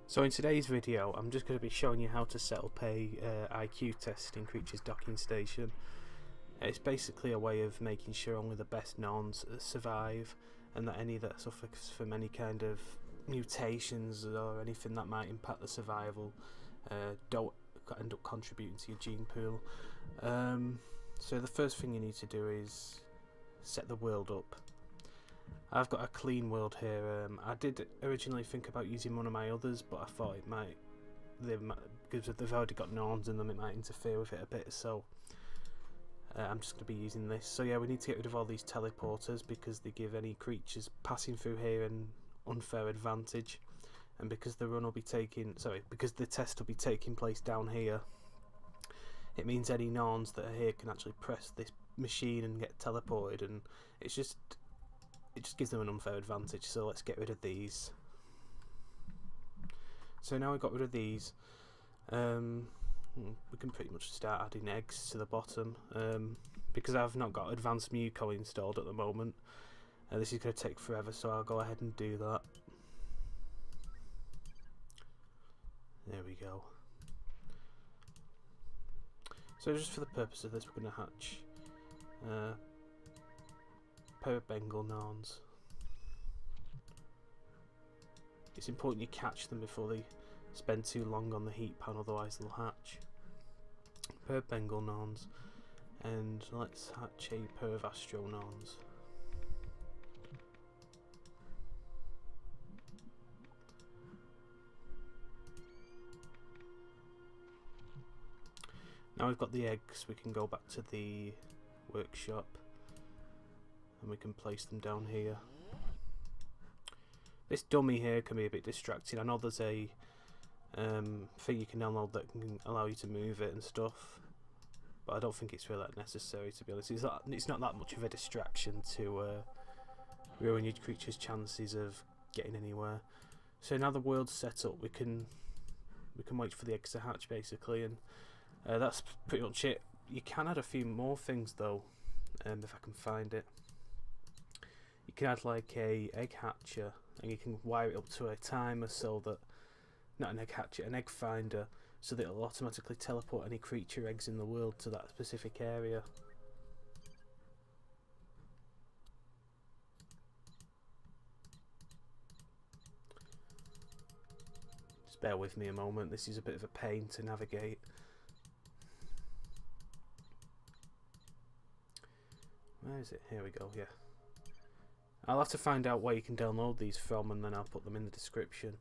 So in today's video I'm just going to be showing you how to set up a IQ test in Creatures Docking Station. It's basically a way of making sure only the best Norns survive, and that any that suffer from any kind of mutations or anything that might impact the survival don't end up contributing to your gene pool. So the first thing you need to do is set the world up. I've got a clean world here. I did originally think about using one of my others, but I thought it might, because they've already got Norns in them, it might interfere with it a bit, so I'm just going to be using this. So yeah, we need to get rid of all these teleporters because they give any creatures passing through here an unfair advantage, and because the because the test will be taking place down here, it means any Norns that are here can actually press this machine and get teleported, and it just gives them an unfair advantage. So let's get rid of these. So now we've got rid of these, we can pretty much start adding eggs to the bottom. Because I've not got Advanced Muco installed at the moment, this is going to take forever, so I'll go ahead and do that. There we go. So just for the purpose of this, we're going to hatch pair of Bengal Norns. It's important you catch them before they spend too long on the heat pan, otherwise they'll hatch. A pair of Bengal Norns, and let's hatch a pair of Astro Norns. Now we've got the eggs, we can go back to the workshop and we can place them down here. This dummy here can be a bit distracting. I know there's a thing you can download that can allow you to move it and stuff, but I don't think it's really that necessary, to be honest. It's not that much of a distraction to ruin your creature's chances of getting anywhere. So now the world's set up, we can wait for the eggs to hatch basically, and that's pretty much it. You can add a few more things though, if I can find it. You can add like a egg hatcher, and you can wire it up to a timer, so that, not an egg hatcher, an egg finder, so that it'll automatically teleport any creature eggs in the world to that specific area. Just bear with me a moment, this is a bit of a pain to navigate. Where is it? Here we go, yeah. I'll have to find out where you can download these from, and then I'll put them in the description.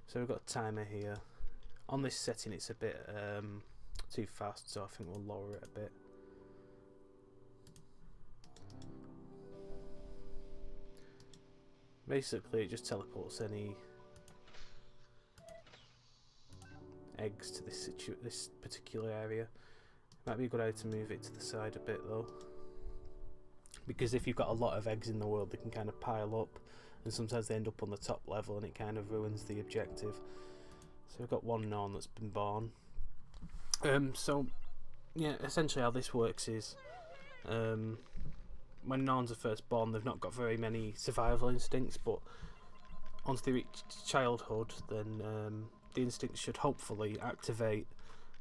So we've got a timer here. On this setting it's a bit too fast, so I think we'll lower it a bit. Basically it just teleports any eggs to this particular area. Might be a good idea to move it to the side a bit though, because if you've got a lot of eggs in the world, they can kind of pile up, and sometimes they end up on the top level and it kind of ruins the objective. So we've got one Norn that's been born. So yeah, essentially how this works is, when Norns are first born, they've not got very many survival instincts, but once they reach childhood, then the instincts should hopefully activate,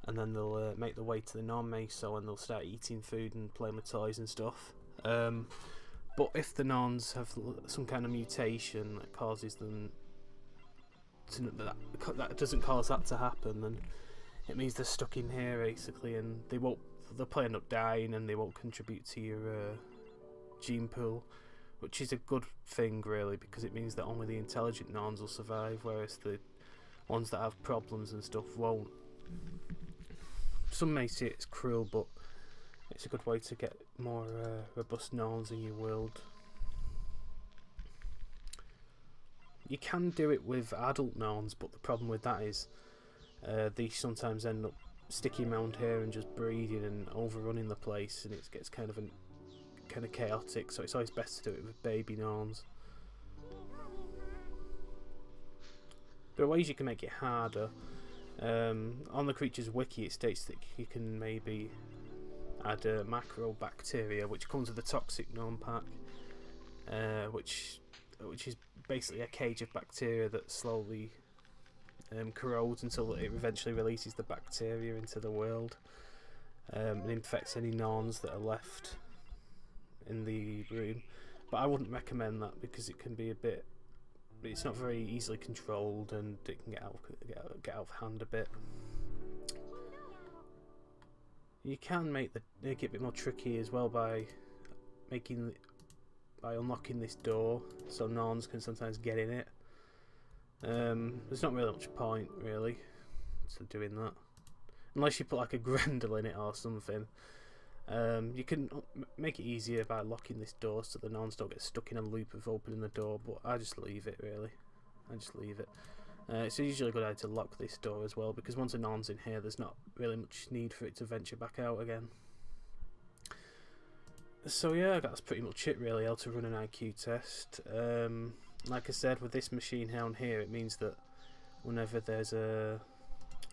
and then they'll make their way to the Norn Meso, and they'll start eating food and playing with toys and stuff. But if the Norns have some kind of mutation that causes them to, that doesn't cause that to happen, then it means they're stuck in here basically, and they'll probably end up dying, and they won't contribute to your gene pool, which is a good thing really, because it means that only the intelligent Norns will survive, whereas the ones that have problems and stuff won't. Some may say it's cruel, but it's a good way to get more robust Norns in your world. You can do it with adult Norns, but the problem with that is they sometimes end up sticking around here and just breeding and overrunning the place, and it gets kind of chaotic. So it's always best to do it with baby Norns. There are ways you can make it harder. On the Creatures Wiki it states that you can maybe add macrobacteria, which comes with a toxic Norn pack, which is basically a cage of bacteria that slowly corrodes until it eventually releases the bacteria into the world, and infects any Norns that are left in the room. But I wouldn't recommend that because it can be a bit. It's not very easily controlled, and it can get out of hand a bit. You can make it a bit more tricky as well by unlocking this door, so Norns can sometimes get in it. There's not really much point really to doing that, unless you put like a Grendel in it or something. You can make it easier by locking this door so the Norns don't get stuck in a loop of opening the door, but I just leave it really. I just leave it. It's usually a good idea to lock this door as well, because once a Norn's in here there's not really much need for it to venture back out again. So yeah, that's pretty much it really, how to run an IQ test. Like I said, with this machine down here, it means that whenever there's a...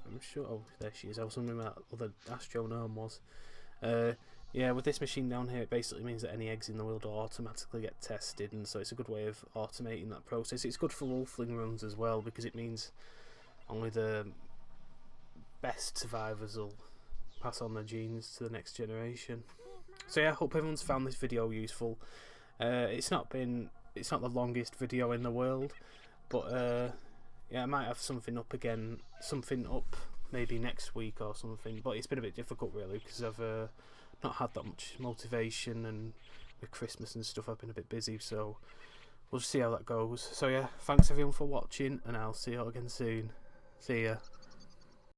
I'm sure... Oh, there she is. I was wondering where that other Astronome was. Yeah, with this machine down here, it basically means that any eggs in the world will automatically get tested, and so it's a good way of automating that process. It's good for wolfling runs as well, because it means only the best survivors will pass on their genes to the next generation. So yeah, I hope everyone's found this video useful. It's not the longest video in the world, but yeah, I might have something up maybe next week or something, but it's been a bit difficult really, because I've not had that much motivation, and with Christmas and stuff I've been a bit busy, so we'll just see how that goes. So yeah, thanks everyone for watching, and I'll see you all again soon. See ya.